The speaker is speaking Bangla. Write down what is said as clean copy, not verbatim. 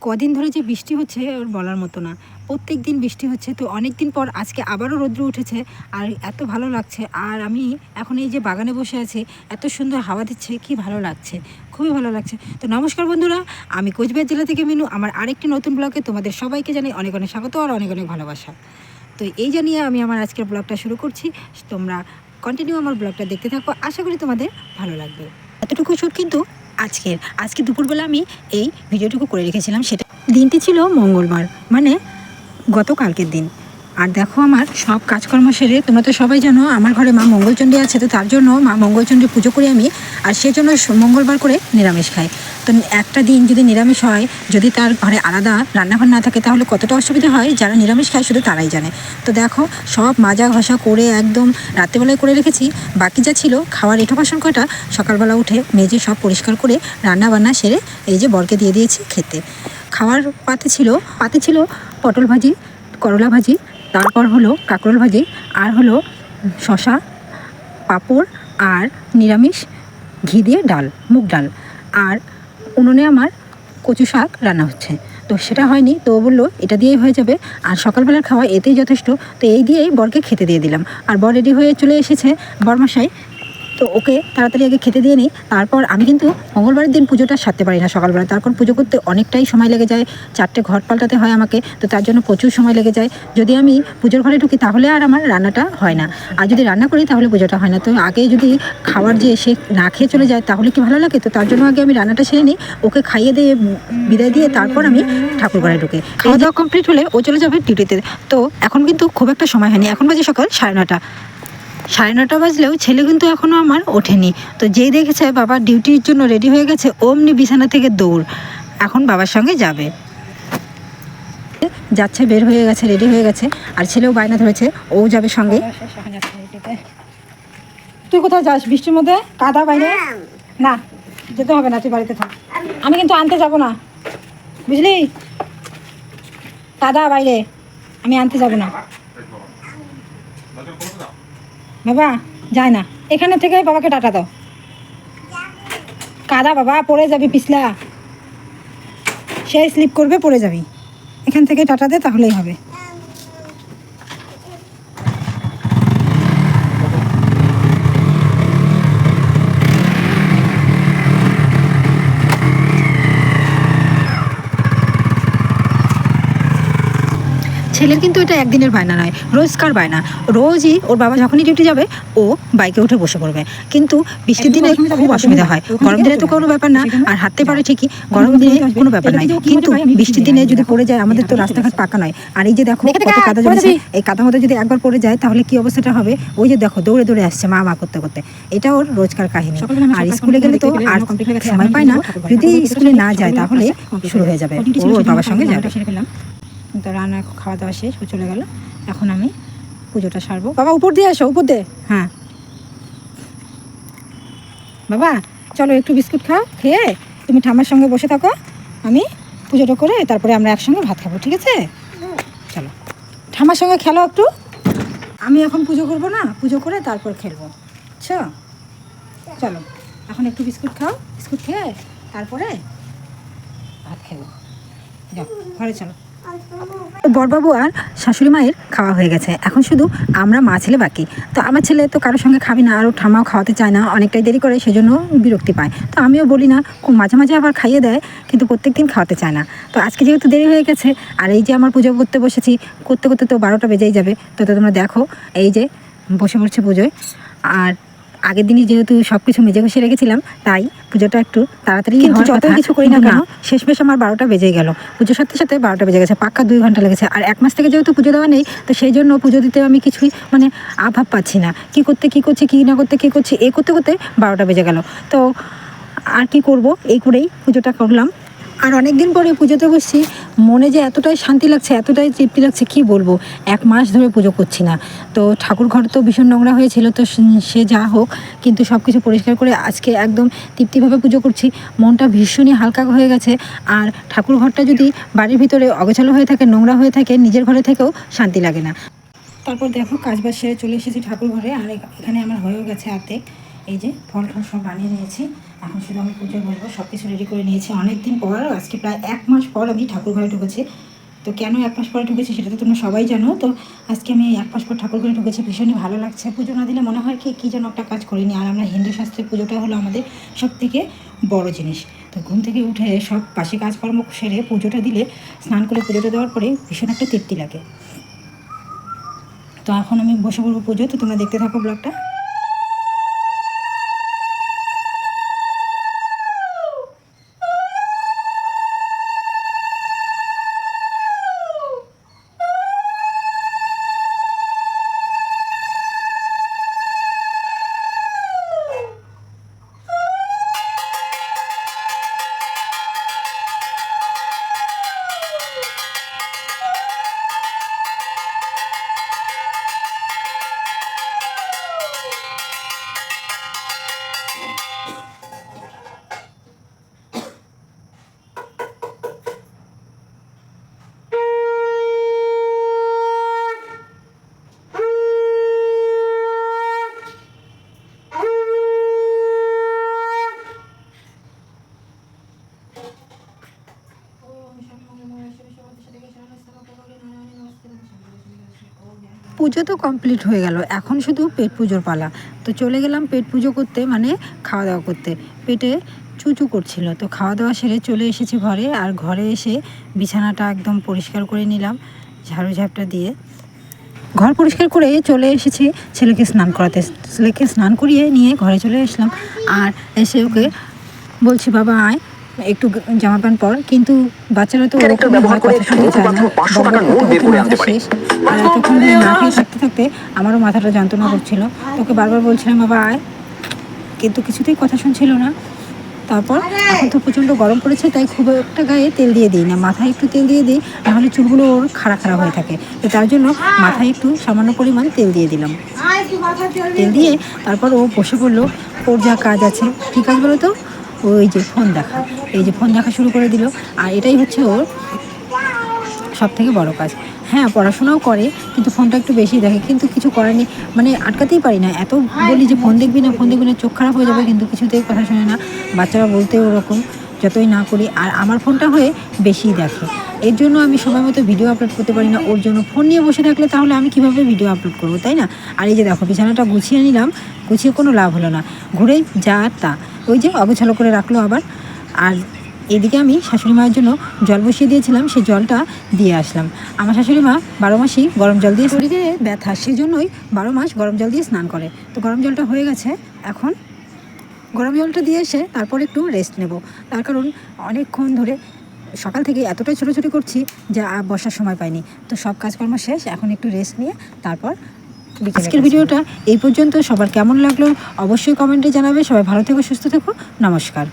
কদিন ধরে যে বৃষ্টি হচ্ছে ওর বলার মতো না। প্রত্যেক দিন বৃষ্টি হচ্ছে, তো অনেক দিন পর আজকে আবারও রৌদ্র উঠেছে আর এত ভালো লাগছে। আর আমি এখন এই যে বাগানে বসে আছি, এত সুন্দর হাওয়া দিচ্ছে, কি ভালো লাগছে, খুবই ভালো লাগছে। তো নমস্কার বন্ধুরা, আমি কোচবিহার জেলা থেকে মিনু। আমার আরেকটি নতুন ব্লগে তোমাদের সবাইকে জানাই অনেক অনেক স্বাগত আর অনেক অনেক ভালোবাসা। তো এই জানিয়ে আমি আমার আজকের ব্লগটা শুরু করছি। তোমরা কন্টিনিউ আমার ব্লগটা দেখতে থাকো, আশা করি তোমাদের ভালো লাগবে। এতটুকু শ্যুট কিন্তু আজকে দুপুরবেলা আমি এই ভিডিওটুকু করে রেখেছিলাম। সেটা দিনটি ছিল মঙ্গলবার, মানে গতকালকের দিন। আর দেখো আমার সব কাজকর্ম সেরে, তোমরা তো সবাই জানো আমার ঘরে মা মঙ্গলচণ্ডী আছে, তো তার জন্য মা মঙ্গলচণ্ডী পুজো করি আমি। আর সেজন্য মঙ্গলবার করে নিরামিষ খাই। তো একটা দিন যদি নিরামিষ হয়, যদি তার ঘরে আলাদা রান্নাঘর না থাকে, তাহলে কতটা অসুবিধা হয় যারা নিরামিষ খায় শুধু তারাই জানে। তো দেখো সব মাজা ঘষা করে একদম রাত্রেবেলায় করে রেখেছি। বাকি যা ছিল খাওয়ার এঁটো বাসন কয়টা সকালবেলা উঠে মেজে সব পরিষ্কার করে রান্না বান্না সেরে এই যে বরকে দিয়ে দিয়েছি খেতে। খাওয়ার পাতে ছিল পটল ভাজি, করলা ভাজি, তারপর হলো কাঁকরোল ভাজি, আর হলো শশা, পাঁপড়, আর নিরামিষ ঘি দিয়ে ডাল, মুগ ডাল। আর উনুনে আমার কচু শাক রান্না হচ্ছে, তো সেটা হয়নি, তো বললো এটা দিয়েই হয়ে যাবে। আর সকালবেলার খাওয়া এতেই যথেষ্ট, তো এই দিয়েই বরকে খেতে দিয়ে দিলাম। আর বর রেডি হয়ে চলে এসেছে, বরমশাই। তো ওকে তাড়াতাড়ি আগে খেতে দিয়ে নিই। তারপর আমি কিন্তু মঙ্গলবারের দিন পুজোটা সারতে পারি না সকালবেলা, তারপর পুজো করতে অনেকটাই সময় লেগে যায়। 4টে ঘর পাল্টাতে হয় আমাকে, তো তার জন্য প্রচুর সময় লেগে যায়। যদি আমি পুজোর ঘরে ঢুকি তাহলে আর আমার রান্নাটা হয় না, আর যদি রান্না করি তাহলে পুজোটা হয় না। তো আগে যদি খাবার যে সে না খেয়ে চলে যায় তাহলে কি ভালো লাগে? তো তার জন্য আগে আমি রান্নাটা সেরে নিই, ওকে খাইয়ে দিয়ে বিদায় দিয়ে তারপর আমি ঠাকুর ঘরে ঢুকে খাওয়া দাওয়া কমপ্লিট হলে ও চলে যাবে ডিউটিতে। তো এখন কিন্তু খুব একটা সময় হয়নি, এখন বাজে সকাল 9:30। 9:30 বাজলেও ছেলে কিন্তু এখনও আমার ওঠেনি। তো যেই দেখেছে বাবা ডিউটির জন্য রেডি হয়ে গেছে, অমনি বিছানা থেকে দৌড়, এখন বাবার সঙ্গে যাবে। যাচ্ছে, বের হয়ে গেছে, রেডি হয়ে গেছে। আর ছেলেও বায়না ধরেছে, ও যাবে সঙ্গে। তুই কোথায় যাস বৃষ্টির মধ্যে? কাদা বাইরে না, যেতে হবে না, তুই বাড়িতে থাক। আমি কিন্তু আনতে যাব না, বুঝলি? কাদা বাইরে, আমি আনতে যাব না। বাবা যায় না, এখানে থেকে বাবাকে টাটা দাও। কাদা বাবা, পড়ে যাবি, পিছলা, সে স্লিপ করবে, পড়ে যাবি। এখান থেকে টাটা দে, তাহলেই হবে। ছেলের কিন্তু এটা একদিনের বায়না নয়, রোজকার বায়না। রোজই ওর বাবা যখনই ডিউটি যাবে ও বাইকে উঠে বসে পড়বে। কিন্তু বৃষ্টির দিনে খুব অসুবিধা হয়, গরম দিনে তো কোনো ব্যাপার না, আর হাঁটতে পারে ঠিকই, গরম দিনে কোনো ব্যাপার নয়। কিন্তু বৃষ্টির দিনে যদি পড়ে যায়, আমাদের তো রাস্তাঘাট পাকা নয়, আর এই যে দেখো কত কাদা জমেছে, এই কাদার মধ্যে যদি একবার পড়ে যায় তাহলে কি অবস্থাটা হবে? ওই যে দেখো দৌড়ে দৌড়ে আসছে মা মা করতে করতে। এটা ওর রোজকার কাহিনী। আর স্কুলে গেলে তো আর সময় পায় না, যদি স্কুলে না যায় তাহলে শুরু হয়ে যাবে, ওর বাবার সঙ্গে যাবে। তো রান্না খাওয়া দাওয়া শেষ, ও চলে গেল। এখন আমি পুজোটা সারবো। বাবা উপর দিয়ে আসো, উপর দিয়ে। হ্যাঁ বাবা চলো, একটু বিস্কুট খাও, খেয়ে তুমি ঠাম্মার সঙ্গে বসে থাকো, আমি পুজোটা করে তারপরে আমরা একসঙ্গে ভাত খাবো, ঠিক আছে? চলো ঠাম্মার সঙ্গে খেলো একটু। আমি এখন পুজো করবো না, পুজো করে তারপর খেলবো, আচ্ছা? চলো এখন একটু বিস্কুট খাও, বিস্কুট খেয়ে তারপরে ভাত খেলো। যাও ঘরে চলো। বড়বাবু আর শাশুড়ি মায়ের খাওয়া হয়ে গেছে, এখন শুধু আমরা মা ছেলে বাকি। তো আমার ছেলে তো কারোর সঙ্গে খাবি না, আর ও ঠাম্মাও খাওয়াতে চায় না, অনেকটাই দেরি করে, সেজন্য বিরক্তি পায়। তো আমিও বলি না, মাঝে মাঝে আবার খাইয়ে দেয়, কিন্তু প্রত্যেক দিন খাওয়াতে চায় না। তো আজকে যেহেতু দেরি হয়ে গেছে, আর এই যে আমার পুজো করতে বসেছি, করতে করতে তো 12টা বেজেই যাবে। তো তোমরা দেখো এই যে বসে পড়ছে পুজোয়। আর আগের দিনই যেহেতু সব কিছু মেজে ঘষে রেখেছিলাম, তাই পুজোটা একটু তাড়াতাড়ি যত কিছু করি না কেন, শেষমেশ আমার 12টা বেজেই গেল। পুজোর সাথে সাথে 12টা বেজে গেছে, পাক্কা 2 ঘন্টা লেগেছে। আর 1 মাস থেকে যেহেতু পুজো দেওয়া নেই, তো সেই জন্য পুজো দিতে আমি কিছুই মানে আভাব পাচ্ছি না, কী করতে কী করছি, কী না করতে কী করছি, এই করতে করতে 12টা বেজে গেল। তো আর কি করব, এই করেই পুজোটা করলাম। আর অনেক দিন পরে পুজোতে বসছি, মনে যে এতটাই শান্তি লাগছে, এতটাই তৃপ্তি লাগছে, কি বলবো। 1 মাস ধরে পুজো করছি না, তো ঠাকুর ঘর তো ভীষণ নোংরা হয়েছিল, তো সে যা হোক, কিন্তু সব কিছু পরিষ্কার করে আজকে একদম তৃপ্তিভাবে পুজো করছি। মনটা ভীষণই হালকা হয়ে গেছে। আর ঠাকুর ঘরটা যদি বাড়ির ভিতরে অগোছালো হয়ে থাকে, নোংরা হয়ে থাকে, নিজের ঘরে থেকেও শান্তি লাগে না। তারপর দেখো কাজবাজ সেরে চলে এসেছি ঠাকুর ঘরে। আর এখানে আমার হয়েও গেছে হাতে, এই যে ফল টল সব বানিয়ে নিয়েছি। এখন শুধু আমি পুজোয় বসবো, সব কিছু রেডি করে নিয়েছি অনেক দিন পর, আজকে প্রায় 1 মাস পর আমি ঠাকুর ঘরে ঢুকেছি। তো কেন 1 মাস পরে ঢুকেছি সেটা তো তোমরা সবাই জানো। তো আজকে আমি 1 মাস পর ঠাকুর ঘরে ঢুকেছি, ভীষণই ভালো লাগছে। পুজো না দিলে মনে হয় কী যেন একটা কাজ করিনি। আর আমরা হিন্দু শাস্ত্রে পুজোটা হলো আমাদের সব থেকে বড় জিনিস। তো ঘুম থেকে উঠে সব পাশে কাজকর্ম সেরে পুজোটা দিলে, স্নান করে পুজোটা দেওয়ার পরে ভীষণ একটা তৃপ্তি লাগে। তো এখন আমি বসে পড়বো পুজো, তো তোমরা দেখতে থাকো ব্লগটা। পুজো তো কমপ্লিট হয়ে গেল, এখন শুধু পেট পুজোর পালা। তো চলে গেলাম পেট পুজো করতে, মানে খাওয়া দাওয়া করতে। পেটে চুচু করছিল, তো খাওয়া দাওয়া সেরে চলে এসেছি ঘরে। আর ঘরে এসে বিছানাটা একদম পরিষ্কার করে নিলাম ঝাড়ু ঝাপটা দিয়ে। ঘর পরিষ্কার করে চলে এসেছি ছেলেকে স্নান করাতে। ছেলেকে স্নান করিয়ে নিয়ে ঘরে চলে আসলাম। আর এসে ওকে বলছি, বাবা আয় একটু জামা প্যান্ট পর। কিন্তু বাচ্চারা তো ওরকম কথা শুনতে চায় না, শেষ। আর এতক্ষণ না খেয়ে থাকতে থাকতে আমারও মাথাটা যন্ত্রণা করছিল। তোকে বারবার বলছিলাম বাবা আয়, কিন্তু কিছুতেই কথা শুনছিল না। তারপর এখন তো প্রচণ্ড গরম পড়েছে, তাই খুব একটা গায়ে তেল দিয়ে দিই না, মাথায় একটু তেল দিয়ে দিই, নাহলে চুলগুলো ওর খাড়া খাড়া হয়ে থাকে। তো তার জন্য মাথায় একটু সামান্য পরিমাণ তেল দিয়ে দিলাম। তেল দিয়ে তারপর ও বসে পড়লো, ওর যা কাজ আছে। কী কাজ বলো তো? ওই যে ফোন দেখা, এই যে ফোন দেখা শুরু করে দিল। আর এটাই হচ্ছে ওর সব থেকে বড় কাজ। হ্যাঁ, পড়াশোনাও করে, কিন্তু ফোনটা একটু বেশি দেখে। কিন্তু কিছু করার নেই, মানে আটকাতেই পারি না। এত বলি যে ফোন দেখবি না, ফোন দেখবি না, চোখ খারাপ হয়ে যাবে, কিন্তু কিছুতেই কথা শোনে না। বাচ্চারা বলতে ওরকম, যতই না করি। আর আমার ফোনটা হয়ে বেশিই দেখে, এর জন্য আমি সময় মতো ভিডিও আপলোড করতে পারি না। ওর জন্য ফোন নিয়ে বসে থাকলে তাহলে আমি কীভাবে ভিডিও আপলোড করবো, তাই না? আর এই যে দেখো, বিছানাটা গুছিয়ে নিলাম, গুছিয়ে কোনো লাভ হলো না, ঘুরে যা তা, ওই যে অগোছালো করে রাখলো আবার। আর এদিকে আমি শাশুড়ি মায়ের জন্য জল বসিয়ে দিয়েছিলাম, সেই জলটা দিয়ে আসলাম। আমার শাশুড়ি মা 12 মাসই গরম জল দিয়ে, শরীরে ব্যথা, সেজন্যই 12 মাস গরম জল দিয়ে স্নান করে। তো গরম জলটা হয়ে গেছে, এখন গরম জলটা দিয়ে এসে তারপর একটু রেস্ট নেব। তার কারণ অনেকক্ষণ ধরে সকাল থেকে এতটাই ছোটাছুটি করছি যে বসার সময় পাইনি। তো সব কাজকর্ম শেষ, এখন একটু রেস্ট নিয়ে তারপর। আজকের ভিডিওটা এই পর্যন্ত। সবার কেমন লাগলো অবশ্যই কমেন্টে জানাবে। সবাই ভালো থেকো, সুস্থ থেকো, নমস্কার।